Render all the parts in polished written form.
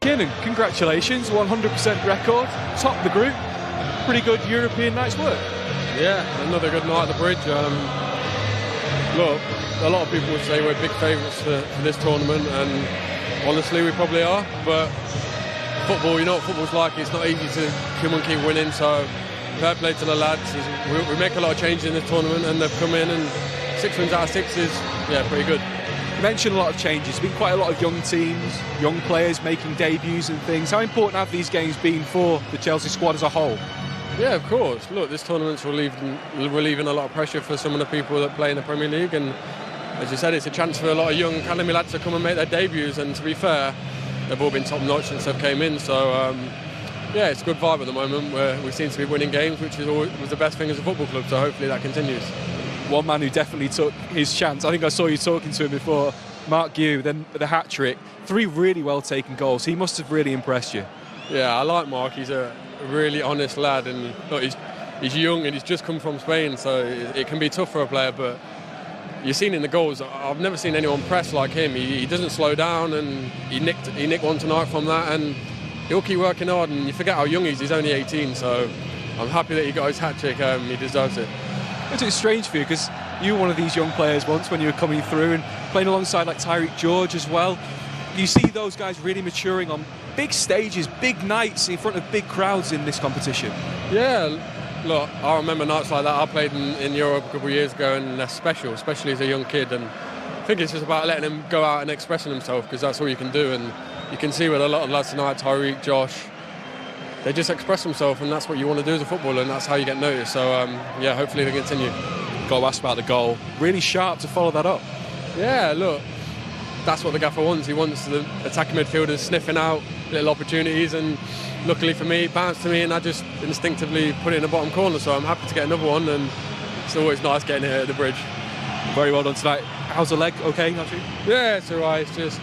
And congratulations, 100% record, top of the group, pretty good European night's work. Yeah, another good night at the bridge. Look, a lot of people would say we're big favourites for this tournament, and honestly we probably are, but football, you know what football's like, it's not easy to come and keep winning, so fair play to the lads. We make a lot of changes in this tournament and they've come in, and 6 wins out of 6 is, yeah, pretty good. You mentioned a lot of changes, been quite a lot of young teams, young players making debuts and things. How important have these games been for the Chelsea squad as a whole? Yeah, of course. Look, this tournament's relieving a lot of pressure for some of the people that play in the Premier League, and as you said, it's a chance for a lot of young academy lads to come and make their debuts, and to be fair, they've all been top notch since they've came in, so yeah, it's a good vibe at the moment where we seem to be winning games, which was the best thing as a football club, so hopefully that continues. One man who definitely took his chance, I think I saw you talking to him before, Marc Guiu, then the hat-trick, 3 really well-taken goals. He must have really impressed you. Yeah, I like Marc. He's a really honest lad, and look, he's young and he's just come from Spain, so it can be tough for a player, but you've seen in the goals, I've never seen anyone press like him. He doesn't slow down, and he nicked one tonight from that, and he'll keep working hard, and you forget how young he is. He's only 18, so I'm happy that he got his hat-trick. He deserves it. It's strange for you because you were one of these young players once when you were coming through and playing alongside like Tyreek George as well. You see those guys really maturing on big stages, big nights in front of big crowds in this competition. Yeah, look, I remember nights like that. I played in Europe a couple of years ago, and they're special, especially as a young kid. And I think it's just about letting him go out and expressing himself, because that's all you can do. And you can see with a lot of lads tonight, Tyreek, Josh, they just express themselves, and that's what you want to do as a footballer, and that's how you get noticed. So yeah, hopefully they continue. Got to ask about the goal. Really sharp to follow that up. Yeah, look, that's what the gaffer wants. He wants the attacking midfielders sniffing out little opportunities, and luckily for me, it bounced to me, and I just instinctively put it in the bottom corner. So I'm happy to get another one, and it's always nice getting it at the bridge. Very well done tonight. How's the leg? Okay, actually? Yeah, it's all right. It's just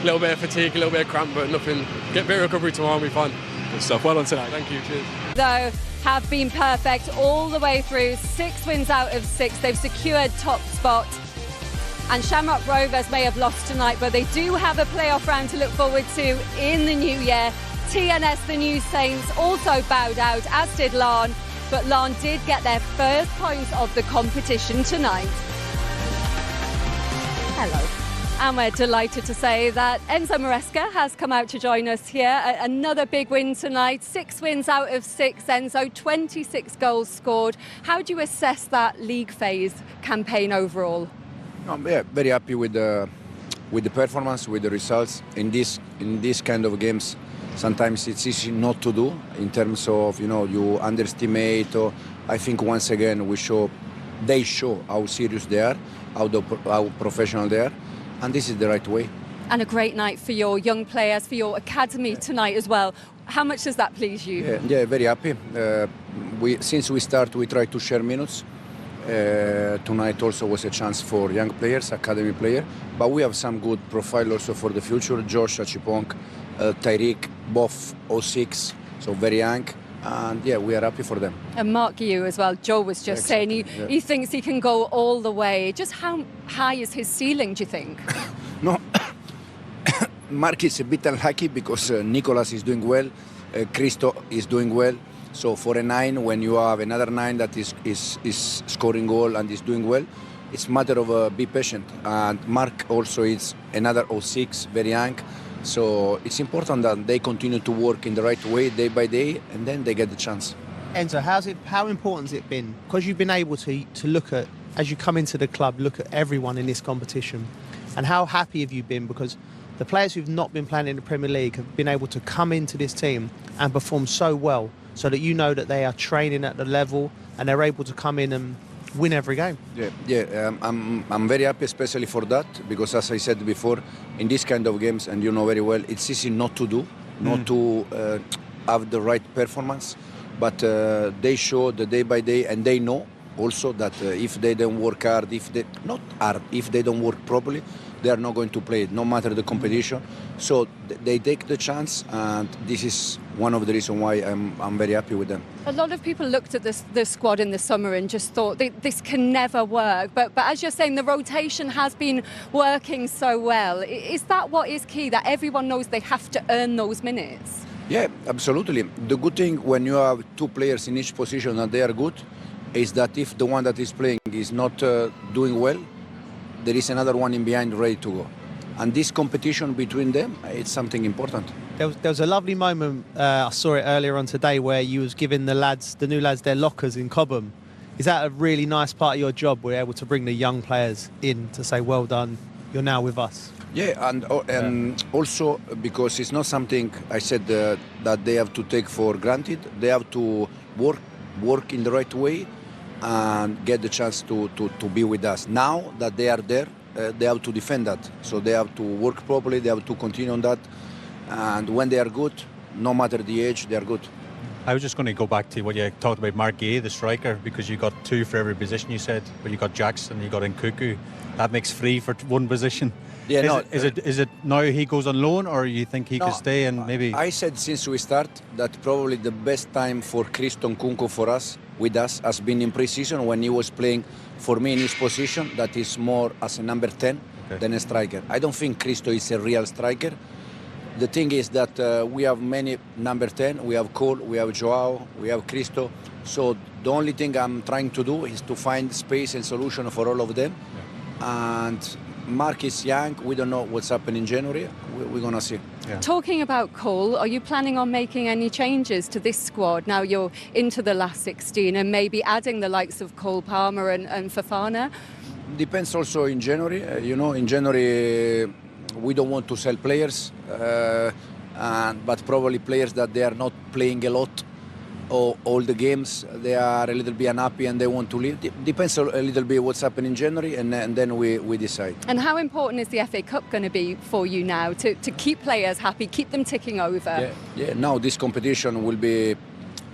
a little bit of fatigue, a little bit of cramp, but nothing. Get a bit of recovery tomorrow and we'll be fine. Good stuff. Well done tonight. Thank you. Cheers. Though have been perfect all the way through. 6 wins out of 6. They've secured top spot. And Shamrock Rovers may have lost tonight, but they do have a playoff round to look forward to in the new year. TNS, the New Saints, also bowed out, as did Larne. But Larne did get their first points of the competition tonight. Hello. And we're delighted to say that Enzo Maresca has come out to join us here. Another big win tonight, 6 wins out of 6, Enzo, 26 goals scored. How do you assess that league phase campaign overall? Yeah, very happy with the performance, with the results. In this kind of games, sometimes it's easy not to do in terms of, you underestimate. Or I think once again they show how serious they are, how professional they are. And this is the right way. And a great night for your young players, for your academy tonight as well. How much does that please you? Yeah, very happy. Since we start, we try to share minutes. Tonight also was a chance for young players, academy player. But we have some good profile also for the future. Josh Achipong, Tyreek, both 06, so very young. And yeah, we are happy for them. And Marc Guiu as well. Joe was just saying he thinks he can go all the way. Just how high is his ceiling, do you think? No, Marc is a bit unlucky because Nicolas is doing well, Christo is doing well. So for a 9, when you have another 9 that is scoring goal and is doing well, it's a matter of be patient. And Marc also is another 06, very young. So it's important that they continue to work in the right way day by day, and then they get the chance. Enzo, how important has it been? Because you've been able to look at, as you come into the club, look at everyone in this competition. And how happy have you been? Because the players who've not been playing in the Premier League have been able to come into this team and perform so well, so that you know that they are training at the level and they're able to come in and win every game. I'm very happy, especially for that, because as I said before, in this kind of games, and you know very well, it's easy not to do, not to have the right performance, but they show the day by day, and they know also that if they don't work hard, if they don't work properly, they are not going to play it, no matter the competition. So they take the chance, and this is one of the reasons why I'm very happy with them. A lot of people looked at the squad in the summer and just thought this can never work. But as you're saying, the rotation has been working so well. Is that what is key, that everyone knows they have to earn those minutes? Yeah, absolutely. The good thing when you have two players in each position and they are good is that if the one that is playing is not doing well, there is another one in behind ready to go. And this competition between them, it's something important. There was a lovely moment, I saw it earlier on today, where you was giving the new lads their lockers in Cobham. Is that a really nice part of your job? We're able to bring the young players in to say, well done, you're now with us. Yeah, and also because it's not something I said that they have to take for granted. They have to work in the right way and get the chance to be with us. Now that they are there, they have to defend that. So they have to work properly, they have to continue on that. And when they are good, no matter the age, they are good. I was just going to go back to what you talked about, Marc Guiu, the striker, because you got two for every position, you said. Well, you got Jackson, you got Nkuku. That makes three for one position. Yeah, is it now he goes on loan, or you think he could stay and maybe... I said since we start that probably the best time for Christo Nkunku for us, with us, has been in pre-season when he was playing for me in his position, that is more as a number 10 than a striker. I don't think Christo is a real striker. The thing is that we have many number 10. We have Cole, we have Joao, we have Christo. So the only thing I'm trying to do is to find space and solution for all of them. Yeah. And Mark is young. We don't know what's happening in January. We're going to see. Yeah. Talking about Cole, are you planning on making any changes to this squad now you're into the last 16 and maybe adding the likes of Cole Palmer and Fofana? Depends also in January. In January we don't want to sell players, but probably players that they are not playing a lot or all the games, they are a little bit unhappy and they want to leave. Depends a little bit what's happening in January, and then we decide. And how important is the FA Cup going to be for you now to keep players happy, keep them ticking over? Yeah. Now this competition will be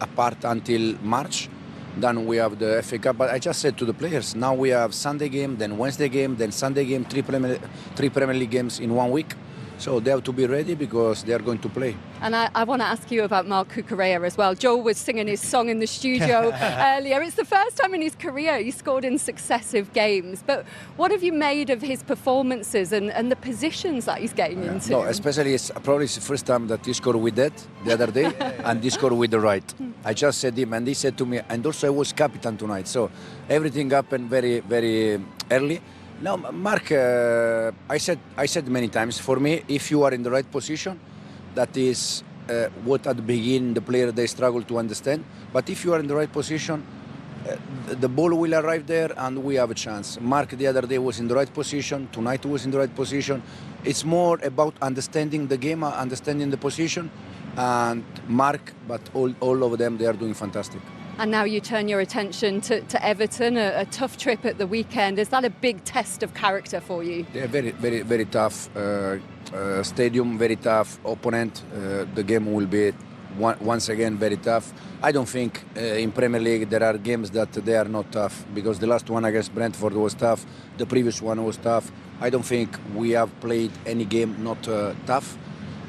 apart until March. Then we have the FA Cup. But I just said to the players, now we have Sunday game, then Wednesday game, then Sunday game, three Premier League games in 1 week. So they have to be ready because they are going to play. And I want to ask you about Marc Cucurella as well. Joel was singing his song in the studio earlier. It's the first time in his career he scored in successive games. But what have you made of his performances and the positions that he's getting into? No, especially it's probably the first time that he scored with that the other day and he scored with the right. I just said him and he said to me, and also I was captain tonight. So everything happened very, very early. Now, Mark, I said many times, for me, if you are in the right position, that is what at the beginning the player, they struggle to understand. But if you are in the right position, the ball will arrive there and we have a chance. Mark the other day was in the right position, tonight was in the right position. It's more about understanding the game, understanding the position, and Mark, but all of them, they are doing fantastic. And now you turn your attention to Everton, a tough trip at the weekend. Is that a big test of character for you? They're very, very, very tough stadium, very tough opponent. The game will be once again very tough. I don't think in Premier League there are games that they are not tough, because the last one against Brentford was tough, the previous one was tough. I don't think we have played any game not tough.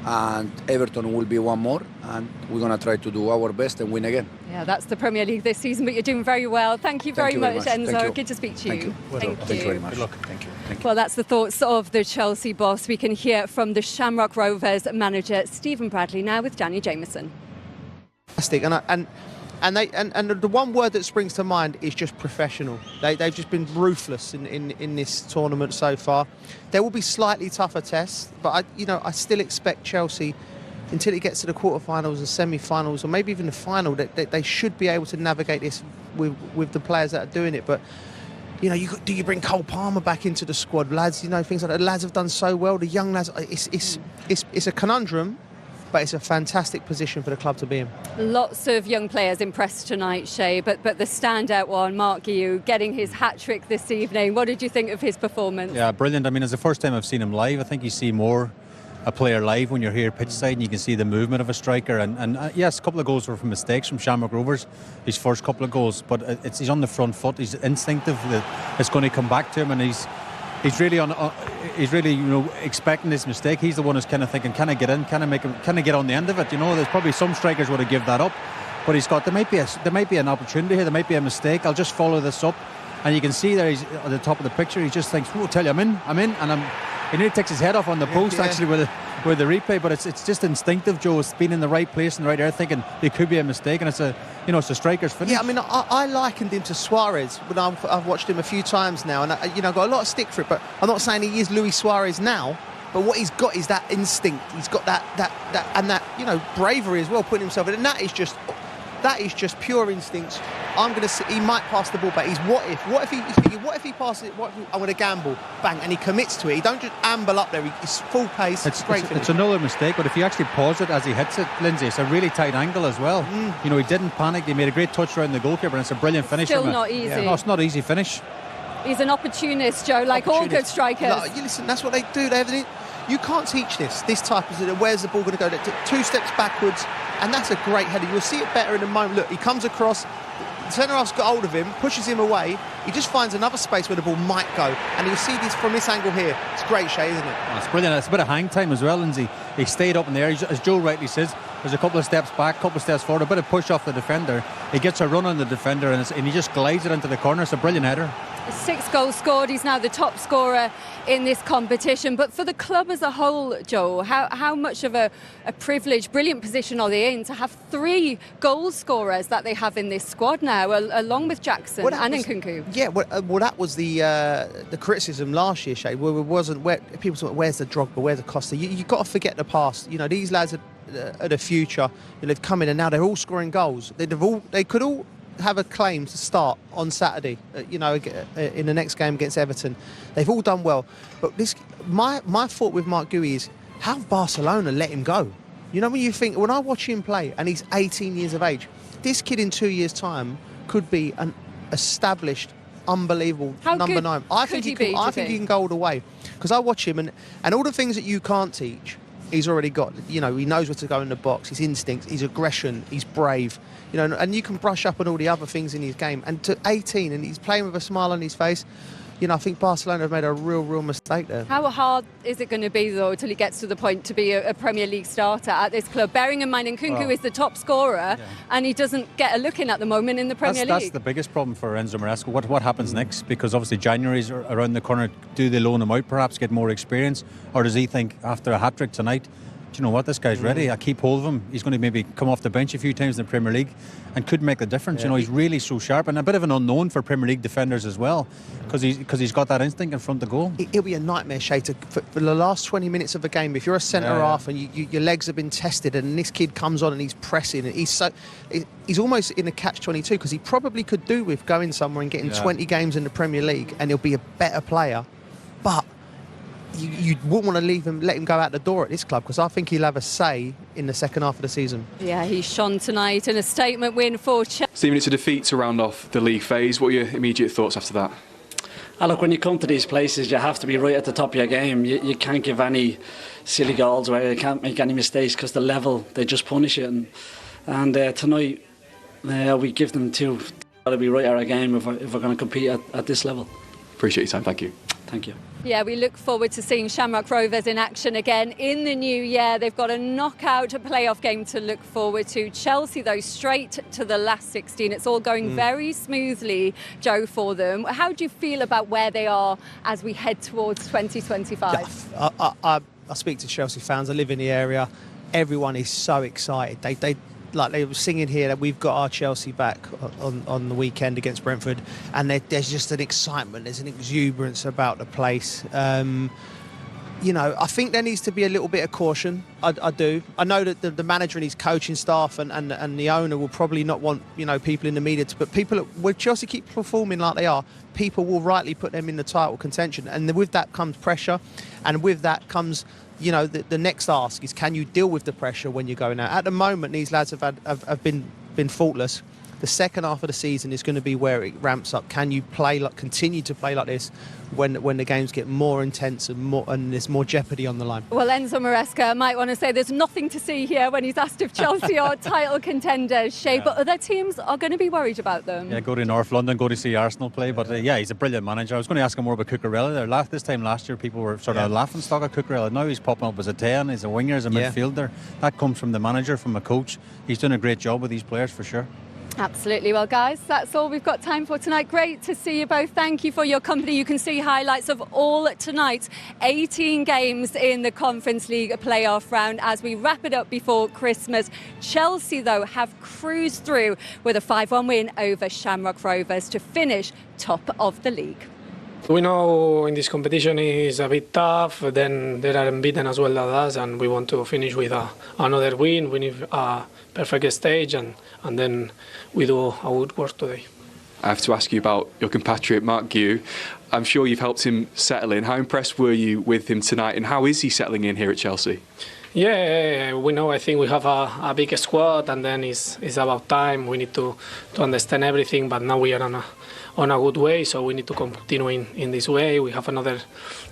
And Everton will be one more, and we're going to try to do our best and win again. Yeah, that's the Premier League this season, but you're doing very well. Thank you very much, Enzo. Good to speak to you. Thank you very much. Good luck. Thank you. Well, that's the thoughts of the Chelsea boss. We can hear from the Shamrock Rovers manager, Stephen Bradley, now with Danny Jameson. Fantastic, and the one word that springs to mind is just professional. They've just been ruthless in this tournament so far. There will be slightly tougher tests, but I still expect Chelsea, until it gets to the quarterfinals and semi-finals, or maybe even the final, that they should be able to navigate this with the players that are doing it. But do you bring Cole Palmer back into the squad, lads? Things like that. The lads have done so well. The young lads, it's a conundrum. But it's a fantastic position for the club to be in. Lots of young players impressed tonight, Shay, but the standout one, Marc Guiu, getting his hat-trick this evening. What did you think of his performance? Yeah, brilliant. I mean, it's the first time I've seen him live. I think you see more a player live when you're here pitch side, and you can see the movement of a striker. And yes, a couple of goals were from mistakes from Shamrock Rovers, his first couple of goals. But he's on the front foot. He's instinctive. It's going to come back to him, and he's really expecting this mistake. He's the one who's kind of thinking, can I get in? Can I get on the end of it? There's probably some strikers would have given that up, but he's got there might be an opportunity here. There might be a mistake. I'll just follow this up, and you can see there he's at the top of the picture. He just thinks, "Oh, tell you, I'm in," and he nearly takes his head off on the post actually with the replay. But it's just instinctive, Joe. It's been in the right place in the right area, thinking there could be a mistake, and it's a striker's finish. Yeah, I mean, I likened him to Suarez when I've watched him a few times now, and I've got a lot of stick for it. But I'm not saying he is Luis Suarez now. But what he's got is that instinct. He's got that bravery as well, putting himself in, and that is just pure instinct. He might pass the ball back. He's what if he passes it? I'm going to gamble, bang, and he commits to it. He don't just amble up there. He's full pace. It's another mistake, but if you actually pause it as he hits it, Lindsay, it's a really tight angle as well. He didn't panic. He made a great touch around the goalkeeper, and it's a brilliant finish. Still not easy. Yeah, no, it's not an easy finish. He's an opportunist, Joe, like all good strikers. Listen, that's what they do. You can't teach this type of where's the ball going to go? 2 steps backwards, and that's a great header. You'll see it better in a moment. Look, he comes across. The centre-half's got hold of him, pushes him away. He just finds another space where the ball might go, and you'll see this from this angle here. It's great, Shay, isn't it? It's brilliant. It's a bit of hang time as well, Lindsay. He stayed up in the air. As Joe rightly says, there's a couple of steps back, a couple of steps forward, a bit of push off the defender. He gets a run on the defender, and he just glides it into the corner. It's a brilliant header. 6 goals scored. He's now the top scorer in this competition. But for the club as a whole, Joe, how much of a privileged, brilliant position are they in to have 3 goal scorers that they have in this squad now, along with Jackson and Nkunku? Yeah, well, that was the criticism last year, Shay. People thought, where's the Drogba, where's the Costa? You've got to forget the past. These lads are the future. They've come in and now they're all scoring goals. They could all have a claim to start on Saturday, in the next game against Everton. They've all done well, but my thought with Marc Guiu is, how have Barcelona let him go? When I watch him play, and he's 18 years of age, this kid in 2 years' time could be an established, unbelievable number 9. I think he can go all the way, because I watch him and all the things that you can't teach, he's already got. He knows where to go in the box, his instincts, his aggression, he's brave. And you can brush up on all the other things in his game. And to 18, and he's playing with a smile on his face. I think Barcelona have made a real mistake there. How hard is it going to be, though, till he gets to the point to be a Premier League starter at this club? Bearing in mind, Nkunku is the top scorer, and he doesn't get a look in at the moment in the Premier League. That's the biggest problem for Enzo Maresca. What happens next? Because obviously January's around the corner. Do they loan him out, perhaps get more experience? Or does he think, after a hat-trick tonight, do you know what, this guy's ready, I keep hold of him, he's going to maybe come off the bench a few times in the Premier League and could make the difference. He's really so sharp, and a bit of an unknown for Premier League defenders as well, because he's got that instinct in front of goal. It'll be a nightmare, Shay, for the last 20 minutes of the game. If you're a centre-half and your legs have been tested, and this kid comes on and he's pressing, and he's almost in a catch-22, because he probably could do with going somewhere and getting 20 games in the Premier League, and he'll be a better player. But you wouldn't want to let him go out the door at this club, because I think he'll have a say in the second half of the season. Yeah, he shone tonight in a statement win for Chelsea. Stephen, it's a defeat to round off the league phase. What are your immediate thoughts after that? Look, when you come to these places, you have to be right at the top of your game. You can't give any silly goals away. You can't make any mistakes, because the level, they just punish you. And tonight, we give them 2. Got to be right at our game if we're going to compete at this level. Appreciate your time. Thank you. Thank you. Yeah, we look forward to seeing Shamrock Rovers in action again in the new year. They've got a knockout playoff game to look forward to. Chelsea, though, straight to the last 16. It's all going very smoothly, Joe, for them. How do you feel about where they are as we head towards 2025? I speak to Chelsea fans. I live in the area. Everyone is so excited. They were singing here that we've got our Chelsea back on the weekend against Brentford, and there's just an excitement, there's an exuberance about the place. I think there needs to be a little bit of caution. I do. I know that the manager and his coaching staff and the owner will probably not want people in the media to, but people, when Chelsea keep performing like they are, people will rightly put them in the title contention, and with that comes pressure, and with that comes the next ask is, can you deal with the pressure when you're going out? At the moment, these lads have been faultless. The second half of the season is going to be where it ramps up. Can you continue to play like this when the games get more intense and there's more jeopardy on the line? Well, Enzo Maresca might want to say there's nothing to see here when he's asked if Chelsea are title contenders, Shay, but other teams are going to be worried about them. Yeah, go to North London, go to see Arsenal play, but he's a brilliant manager. I was going to ask him more about Cucurella there. This time last year, people were sort of laughing stock at Cucurella. Now he's popping up as a 10, he's a winger, as a midfielder. That comes from the manager, from a coach. He's done a great job with these players for sure. Absolutely. Well, guys, that's all we've got time for tonight. Great to see you both. Thank you for your company. You can see highlights of all tonight. 18 games in the Conference League playoff round as we wrap it up before Christmas. Chelsea, though, have cruised through with a 5-1 win over Shamrock Rovers to finish top of the league. We know in this competition is a bit tough, then there are unbeaten as well as us, and we want to finish with another win. We need a perfect stage, and then we do our good work today. I have to ask you about your compatriot Marc Guiu. I'm sure you've helped him settle in. How impressed were you with him tonight, and how is he settling in here at Chelsea? Yeah, we know. I think we have a big squad, and then it's about time. We need to understand everything, but now we are on a good way, so we need to continue in this way. We have another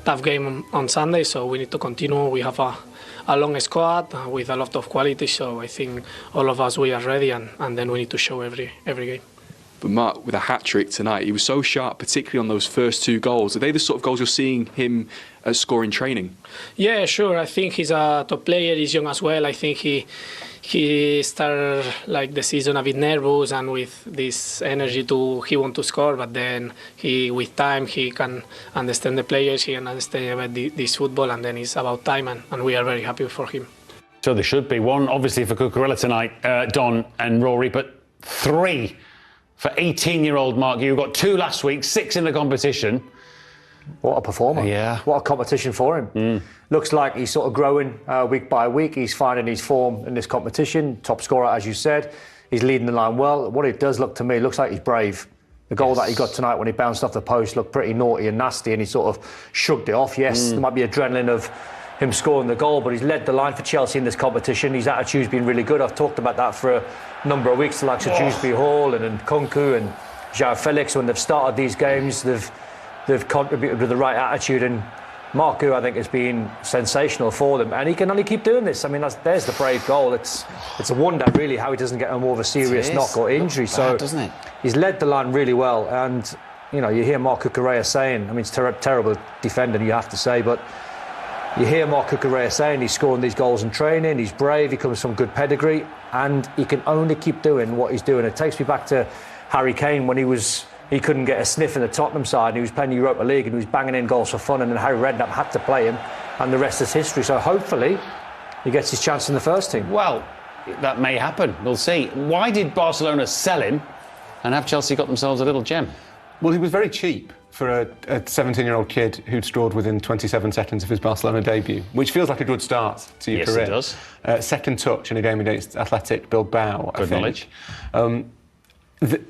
tough game on Sunday, so we need to continue. We have a long squad with a lot of quality, so I think all of us, we are ready, and then we need to show every game. But Marc, with a hat-trick tonight, he was so sharp, particularly on those first 2 goals. Are they the sort of goals you're seeing him score in training? Yeah, sure. I think he's a top player. He's young as well. I think he started like the season a bit nervous and with this energy he want to score, but then with time he can understand the players, he can understand about this football, and then it's about time, and we are very happy for him. So there should be one, obviously, for Cucurella tonight, Don and Rory, but 3 for 18-year-old Marc Guiu. Got 2 last week, 6 in the competition. What a performer. Yeah. What a competition for him. Looks like he's sort of growing week by week. He's finding his form in this competition. Top scorer, as you said. He's leading the line well. What it does look to me, looks like he's brave. The goal that he got tonight when he bounced off the post looked pretty naughty and nasty, and he sort of shrugged it off. Yes, there might be adrenaline of him scoring the goal, but he's led the line for Chelsea in this competition. His attitude's been really good. I've talked about that for a number of weeks, the likes of Dewsbury-Hall and Kunku and João Felix. When they've started these games, they've contributed with the right attitude, and Marc Guiu, I think, has been sensational for them, and he can only keep doing this. I mean, there's the brave goal. It's a wonder, really, how he doesn't get more of a serious knock or injury. So doesn't it? He's led the line really well, and you hear Marc Cucurella saying, I mean, it's terrible defending, you have to say, but you hear Marc Cucurella saying he's scoring these goals in training, he's brave, he comes from good pedigree, and he can only keep doing what he's doing. It takes me back to Harry Kane when he couldn't get a sniff in the Tottenham side, and he was playing Europa League and he was banging in goals for fun, and then Harry Redknapp had to play him, and the rest is history. So hopefully he gets his chance in the first team. Well, that may happen. We'll see. Why did Barcelona sell him, and have Chelsea got themselves a little gem? Well, he was very cheap for a 17-year-old kid who'd scored within 27 seconds of his Barcelona debut, which feels like a good start to your career. Yes, it does. Second touch in a game against Athletic Bilbao, Good knowledge.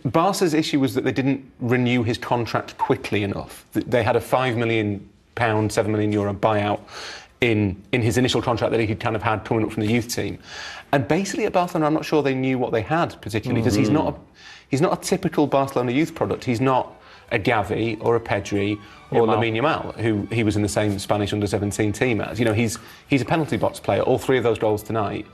Barca's issue was that they didn't renew his contract quickly enough. They had a £5 million, €7 million buyout in his initial contract that he had kind of had coming up from the youth team. And basically at Barcelona, I'm not sure they knew what they had particularly, because he's not a typical Barcelona youth product. He's not a Gavi or a Pedri or Lamine Yamal, who he was in the same Spanish under-17 team as. He's a penalty box player. All 3 of those goals tonight,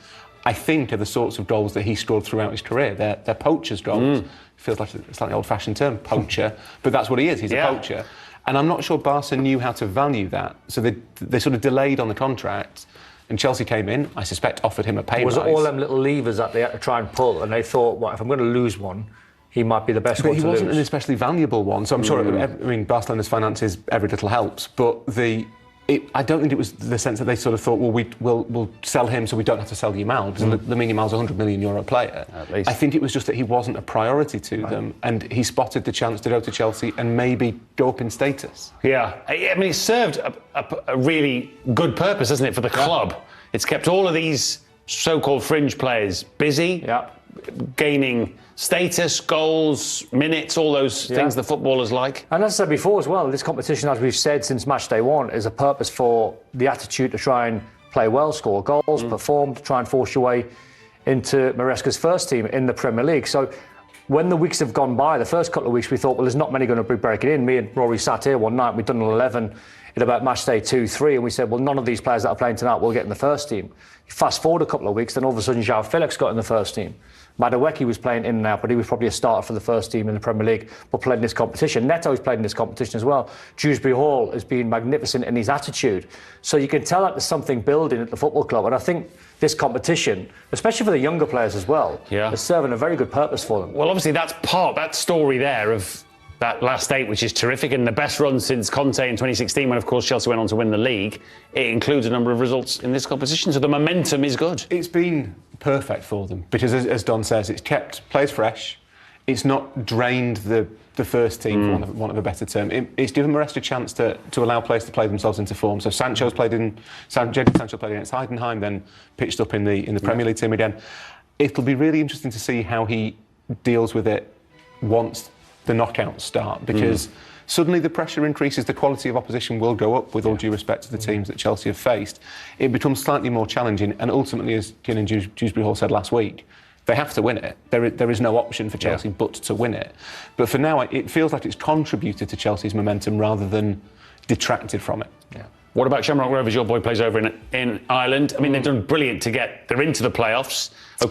I think, are the sorts of goals that he scored throughout his career. They're poacher's goals. Feels like a slightly old-fashioned term, poacher, but that's what he is. He's a poacher. And I'm not sure Barca knew how to value that, so they sort of delayed on the contract. And Chelsea came in, I suspect, offered him a pay rise. Was it all them little levers that they had to try and pull, and they thought, well, if I'm going to lose one, he might be the best one to lose? But he wasn't an especially valuable one, so I'm sure, Barcelona's finances, every little helps, but I don't think it was the sense that they sort of thought, well, we'll sell him so we don't have to sell Yamal, because Lamine Yamal's a €100 million player. At least. I think it was just that he wasn't a priority to them, and he spotted the chance to go to Chelsea and maybe go up in status. Yeah, I mean, it served a really good purpose, hasn't it, for the club? It's kept all of these so-called fringe players busy, gaining status, goals, minutes, all those things the footballers like. And as I said before as well, this competition, as we've said since match day 1, is a purpose for the attitude to try and play well, score goals, perform, to try and force your way into Maresca's first team in the Premier League. So when the weeks have gone by, the first couple of weeks, we thought, well, there's not many going to be breaking in. Me and Rory sat here one night, we'd done an 11 in about match day 2-3, and we said, well, none of these players that are playing tonight will get in the first team. Fast forward a couple of weeks, then all of a sudden, João Felix got in the first team. Madueke was playing in and out, but he was probably a starter for the first team in the Premier League, but played in this competition. Neto's played in this competition as well. Dewsbury-Hall has been magnificent in his attitude. So you can tell that there's something building at the football club, and I think this competition, especially for the younger players as well, is serving a very good purpose for them. Well, obviously that's that story there of that last 8, which is terrific, and the best run since Conte in 2016, when of course Chelsea went on to win the league. It includes a number of results in this competition, so the momentum is good. It's been perfect for them because, as Don says, it's kept players fresh. It's not drained the first team, for want of a better term. It's given Maresca a chance to allow players to play themselves into form. So Jadon Sancho played against Heidenheim, then pitched up in the Premier League team again. It'll be really interesting to see how he deals with it once the knockouts start, because suddenly the pressure increases, the quality of opposition will go up, with all due respect to the teams that Chelsea have faced. It becomes slightly more challenging, and ultimately, as Kiernan Dewsbury-Hall said last week, they have to win it. There is no option for Chelsea but to win it. But for now, it feels like it's contributed to Chelsea's momentum rather than detracted from it. Yeah. What about Shamrock Rovers? Your boy plays over in Ireland. I mean, they've done brilliant they're into the playoffs. Okay.